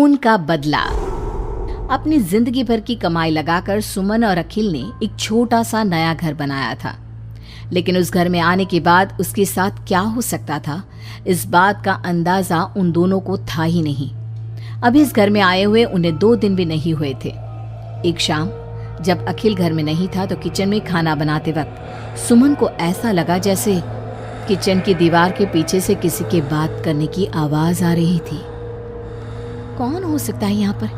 खून का बदला। अपनी जिंदगी भर की कमाई लगाकर सुमन और अखिल ने एक छोटा सा नया घर बनाया था, लेकिन उस घर में आने के बाद उसके साथ क्या हो सकता था, इस बात का अंदाजा उन दोनों को था ही नहीं। अभी इस घर में आए हुए उन्हें 2 दिन भी नहीं हुए थे। एक शाम जब अखिल घर में नहीं था तो किचन में खाना बनाते वक्त सुमन को ऐसा लगा जैसे किचन की दीवार के पीछे से किसी के बात करने की आवाज आ रही थी। कौन हो सकता है यहाँ पर?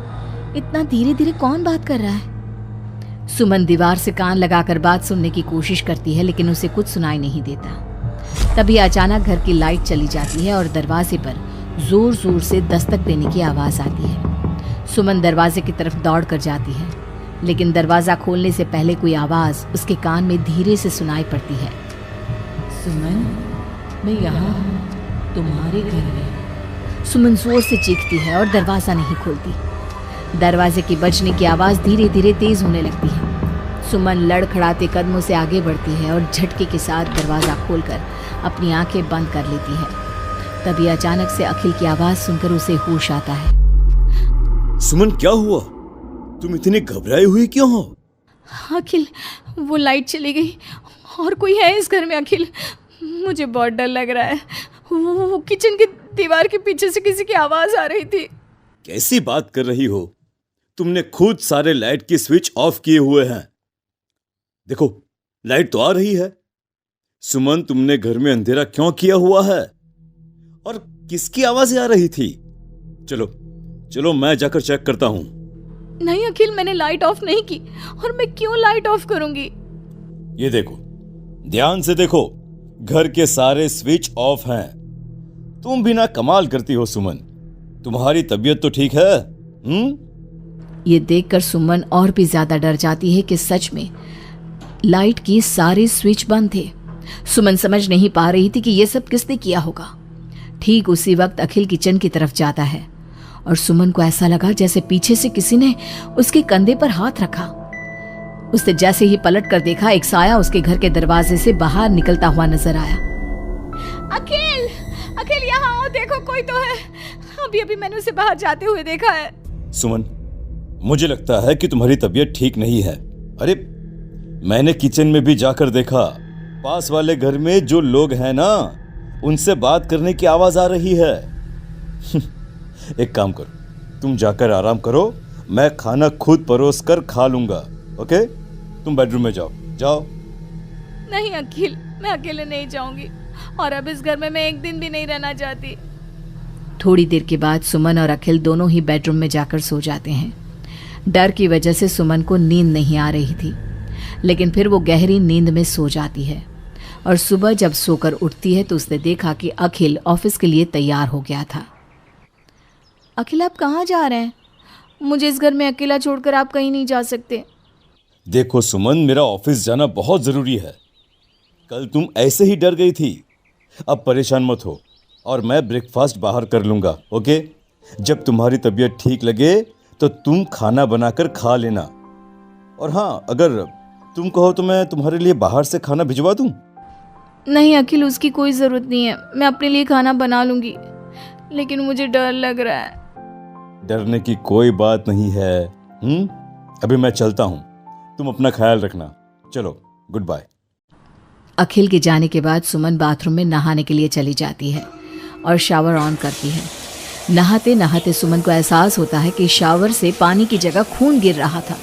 इतना धीरे धीरे कौन बात कर रहा है? सुमन दीवार से कान लगाकर बात सुनने की कोशिश करती है, लेकिन उसे कुछ सुनाई नहीं देता। तभी अचानक घर की लाइट चली जाती है और दरवाजे पर जोर जोर से दस्तक देने की आवाज आती है। सुमन दरवाजे की तरफ दौड़ कर जाती है, लेकिन दरवाजा खोलने से पहले कोई आवाज उसके कान में धीरे से सुनाई पड़ती है। सुमन, मैं यहाँ हूँ, तुम्हारे घर में। सुमन जोर से चीखती है और दरवाजा नहीं खोलती। दरवाजे की बजने की आवाज धीरे धीरे तेज होने लगती है। सुमन लड़खड़ाते कदमों से आगे बढ़ती है और झटके के साथ दरवाजा खोलकर अपनी आंखें बंद कर लेती है। तभी अचानक से अखिल की आवाज सुनकर उसे होश आता है। सुमन, क्या हुआ? तुम इतनी घबराई हुई क्यों हो? अखिल, वो लाइट चली गई और कोई है इस घर में। अखिल, मुझे बहुत डर लग रहा है। वो किचन की दीवार के पीछे से किसी की आवाज आ रही थी। कैसी बात कर रही हो? तुमने खुद सारे लाइट की स्विच ऑफ किए हुए हैं। देखो, लाइट तो आ रही है। सुमन, तुमने घर में अंधेरा क्यों किया हुआ है? और किसकी आवाजें आ रही थी? चलो चलो, मैं जाकर चेक करता हूं। नहीं अखिल, मैंने लाइट ऑफ नहीं की। और मैं क्यों लाइट ऑफ करूंगी? ये देखो, ध्यान से देखो, घर के सारे स्विच ऑफ हैं। तुम भी ना कमाल करती हो सुमन। तुम्हारी तबीयत तो ठीक है? ये देखकर सुमन और भी ज्यादा डर जाती है कि सच में लाइट की सारे स्विच बंद थे। सुमन समझ नहीं पा रही थी कि ये सब किसने किया होगा। ठीक उसी वक्त अखिल किचन की तरफ जाता है और सुमन को ऐसा लगा जैसे पीछे से किसी ने उसके कंधे पर हाथ रखा। उसने जैसे ही पलट कर देखा, एक साया उसके घर के दरवाजे से बाहर निकलता हुआ नजर आया। अखिल, अखिल, यहाँ आओ, देखो कोई तो है। अभी अभी मैंने उसे बाहर जाते हुए देखा है। सुमन, मुझे लगता है कि तुम्हारी तबीयत ठीक नहीं है। अरे, मैंने किचन में भी जाकर देखा। पास वाले घर में जो लोग हैं ना, उनसे बात करने की आवाज आ रही है। एक काम करो, तुम जाकर आराम करो, मैं खाना खुद परोस कर खा लूंगा। ओके? तुम बेडरूम में जाओ। जाओ। नहीं अखिल, मैं अकेले नहीं जाऊंगी, और अब इस घर में मैं एक दिन भी नहीं रहना चाहती। थोड़ी देर के बाद सुमन और अखिल दोनों ही बेडरूम में जाकर सो जाते हैं। डर की वजह से सुमन को नींद नहीं आ रही थी, लेकिन फिर वो गहरी नींद में सो जाती है और सुबह जब सोकर उठती है तो उसने देखा कि अखिल ऑफिस के लिए तैयार हो गया था। अखिल, आप कहाँ जा रहे हैं? मुझे इस घर में अकेला छोड़कर आप कहीं नहीं जा सकते। देखो सुमन, मेरा ऑफिस जाना बहुत जरूरी है। कल तुम ऐसे ही डर गई थी। अब परेशान मत हो और मैं ब्रेकफास्ट बाहर कर लूंगा। ओके? जब तुम्हारी तबीयत ठीक लगे तो तुम खाना बनाकर खा लेना। और हाँ, अगर तुम कहो तो मैं तुम्हारे लिए बाहर से खाना भिजवा दूं। नहीं अखिल, उसकी कोई ज़रूरत नहीं है। मैं अपने लिए खाना बना लूंगी, लेकिन मुझे डर लग रहा है। डरने की कोई बात नहीं है। अभी मैं चलता हूँ, तुम अपना ख्याल रखना। चलो, गुड बाय। अखिल के जाने के बाद सुमन बाथरूम में नहाने के लिए चली जाती है और शावर ऑन करती है। नहाते नहाते सुमन को एहसास होता है कि शावर से पानी की जगह खून गिर रहा था।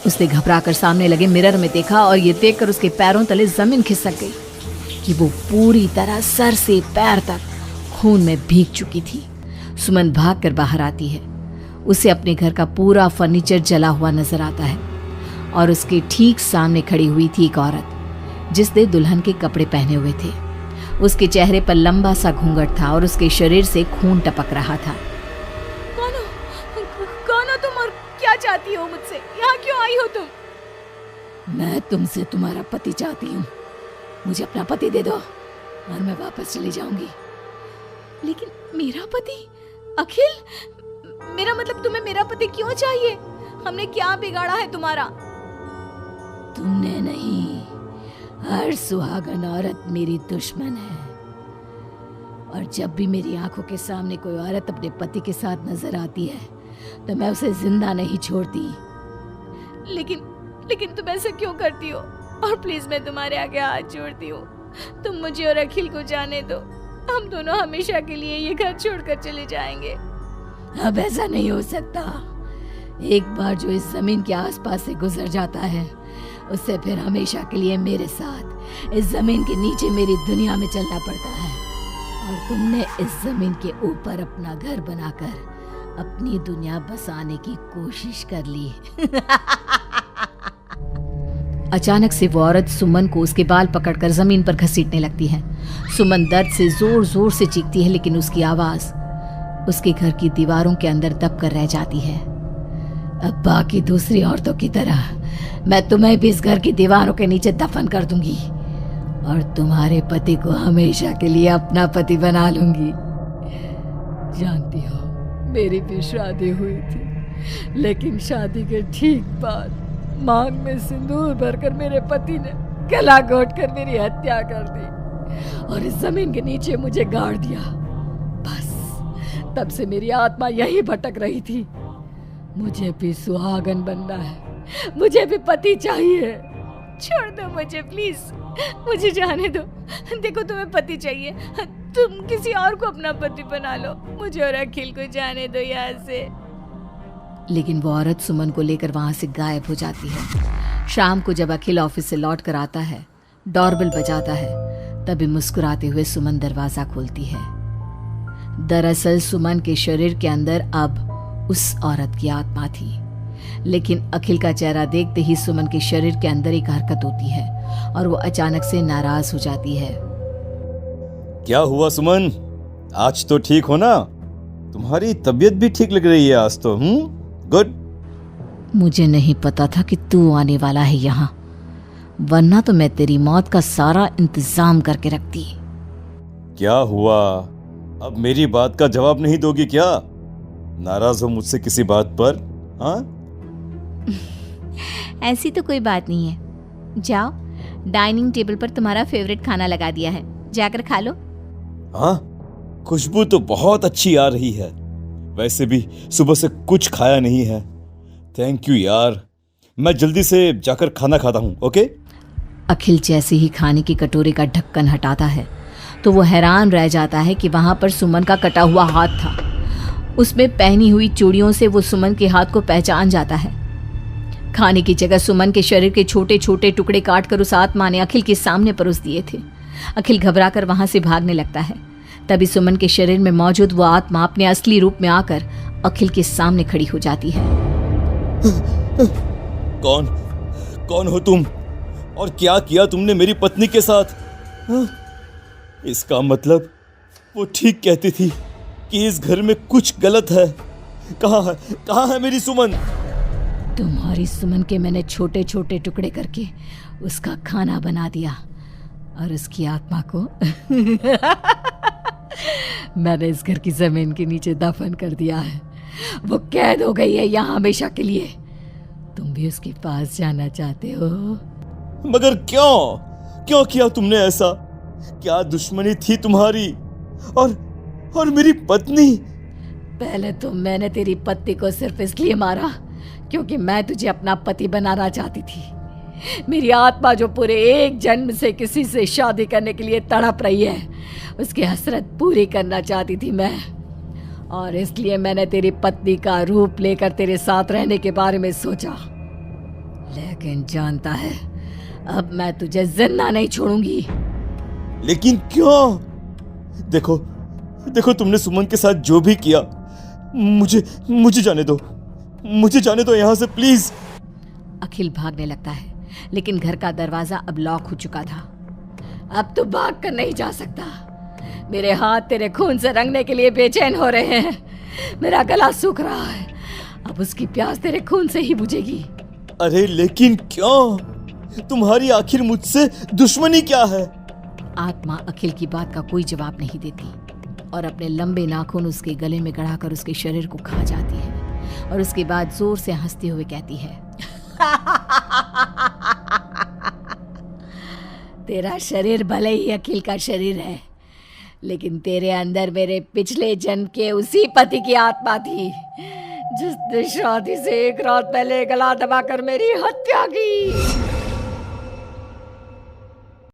उसने घबराकर सामने लगे मिरर में देखा और ये देखकर उसके पैरों तले जमीन खिसक गई कि वो पूरी तरह सर से पैर तक खून में भीग चुकी थी। सुमन भागकर बाहर आती है। उसे अपने घर का पूरा फर्नीचर जला हुआ नजर आता है और उसके ठीक सामने खड़ी हुई थी एक औरत जिसने दुल्हन के कपड़े पहने हुए थे। उसके चेहरे पर लंबा सा घूंघट था और उसके शरीर से खून टपक रहा था। कौन हो तुम और क्या चाहती हो मुझसे? यहाँ क्यों आई हो तुम? मैं तुमसे तुम्हारा पति चाहती हूँ। मुझे अपना पति दे दो और मैं वापस चली जाऊंगी। लेकिन मेरा पति? अखिल, मेरा मतलब तुम्हें मेरा पति क्यों चाहिए? हमने क्या बिगाड़ा है तुम्हारा? तुमने नहीं, हर सुहागन औरत मेरी दुश्मन है। और जब भी मेरी आंखों के सामने कोई औरत अपने पति के साथ नजर आती है तो मैं उसे जिंदा नहीं छोड़ती। लेकिन तुम ऐसा क्यों करती हो? और प्लीज मैं तुम्हारे आगे हाथ जोड़ती हूँ, तुम मुझे और अखिल को जाने दो। हम दोनों हमेशा के लिए ये घर छोड़कर चले जाएंगे। अब ऐसा नहीं हो सकता। एक बार जो इस जमीन के आसपास से गुजर जाता है उससे फिर हमेशा के लिए मेरे साथ इस जमीन के नीचे मेरी दुनिया में चलना पड़ता है। और तुमने इस जमीन के ऊपर अपना घर बनाकर अपनी दुनिया बसाने की कोशिश कर ली। अचानक से वो औरत सुमन को उसके बाल पकड़कर जमीन पर घसीटने लगती है। सुमन दर्द से जोर जोर से चीखती है, लेकिन उसकी आवाज उसके घर की दीवारों के अंदर दब कर रह जाती है। अब बाकी दूसरी औरतों की तरह मैं तुम्हें भी इस घर की दीवारों के नीचे दफन कर दूंगी और तुम्हारे पति को हमेशा के लिए अपना पति बना लूंगी। जानती हो, मेरी भी शादी हुई थी, लेकिन शादी के ठीक बाद मांग में सिंदूर भरकर मेरे पति ने गला घोट कर मेरी हत्या कर दी और इस जमीन के नीचे मुझे गाड़ दिया। बस तब से मेरी आत्मा यही भटक रही थी। मुझे भी सुहागन बनना है, मुझे भी पति चाहिए। छोड़ दो मुझे प्लीज, मुझे जाने दो। देखो तुम्हें पति चाहिए, तुम किसी और को अपना पति बना लो। मुझे और अखिल को जाने दो यहाँ से। लेकिन वो औरत सुमन को लेकर वहां से गायब हो जाती है। शाम को जब अखिल ऑफिस से लौट कर आता है, डोरबेल बजाता है, तभी मुस्कुराते हुए सुमन दरवाजा खोलती है। दरअसल सुमन के शरीर के अंदर अब उस औरत की आत्मा थी, लेकिन अखिल का चेहरा देखते ही सुमन के शरीर के अंदर एक हरकत होती है और वो अचानक से नाराज हो जाती है। क्या हुआ सुमन, आज तो ठीक हो ना? तुम्हारी तबीयत भी ठीक लग रही है आज तो। गुड। मुझे नहीं पता था कि तू आने वाला है यहाँ, वरना तो मैं तेरी मौत का सारा इंतजाम करके रखती। क्या हुआ? अब मेरी बात का जवाब नहीं दोगी क्या? नाराज हो मुझसे किसी बात पर? हाँ? ऐसी तो कोई बात नहीं है। जाओ, डाइनिंग टेबल पर तुम्हारा फेवरेट खाना लगा दिया है, जाकर खा लो। हाँ, खुशबू तो बहुत अच्छी आ रही है। वैसे भी सुबह से कुछ खाया नहीं है। थैंक यू यार, मैं जल्दी से जाकर खाना खाता हूँ। ओके? अखिल जैसे ही खाने की कटोरे का ढक्कन हटाता है तो वो हैरान रह जाता है कि वहां पर सुमन का कटा हुआ हाथ था। उसमें पहनी हुई चूड़ियों से वो सुमन के हाथ को पहचान जाता है। खाने की जगह सुमन के शरीर के छोटे छोटे टुकड़े काटकर उस आत्मा ने अखिल के सामने परोस दिए थे। अखिल घबराकर वहां से भागने लगता है। तभी सुमन के शरीर में मौजूद वो आत्मा अपने असली रूप में आकर अखिल के सामने खड़ी हो जाती है। कौन हो तुम और क्या किया तुमने मेरी पत्नी के साथ? इसका मतलब वो ठीक कहती थी कि इस घर में कुछ गलत है। कहाँ है मेरी सुमन? तुम्हारी सुमन के मैंने छोटे छोटे टुकड़े करके उसका खाना बना दिया और उसकी आत्मा को मैंने इस घर की जमीन के नीचे दफन कर दिया है। वो कैद हो गई है यहाँ हमेशा के लिए। तुम भी उसके पास जाना चाहते हो? मगर क्यों किया तुमने ऐसा? क्या दुश्मनी थी तुम्हारी और मेरी पत्नी? पहले तो मैंने तेरी पत्नी को सिर्फ इसलिए मारा क्योंकि मैं तुझे अपना पति बनाना चाहती थी। मेरी आत्मा जो पूरे एक जन्म से किसी से शादी करने के लिए तड़प रही है, उसकी हसरत पूरी करना चाहती थी मैं। और इसलिए मैंने तेरी पत्नी का रूप लेकर तेरे साथ रहने के बारे में सोचा। लेकिन जानता है, अब मैं तुझे जिंदा नहीं छोड़ूंगी। लेकिन क्यों? देखो तुमने सुमन के साथ जो भी किया, मुझे जाने दो यहाँ से प्लीज। अखिल भागने लगता है, लेकिन घर का दरवाजा अब लॉक हो चुका था। अब तो भाग कर नहीं जा सकता। मेरे हाथ तेरे खून से रंगने के लिए बेचैन हो रहे हैं। मेरा गला सूख रहा है, अब उसकी प्यास तेरे खून से ही बुझेगी। अरे लेकिन क्यों? तुम्हारी आखिर मुझसे दुश्मनी क्या है? आत्मा अखिल की बात का कोई जवाब नहीं देती और अपने लंबे नाखून उसके गले में गड़ाकर उसके शरीर को खा जाती है और उसके बाद जोर से हंसते हुए कहती है, तेरा शरीर भले ही अखिल का शरीर है, लेकिन तेरे अंदर मेरे पिछले जन्म के उसी पति की आत्मा थी जिसने शादी से एक रात पहले गला दबाकर मेरी हत्या की।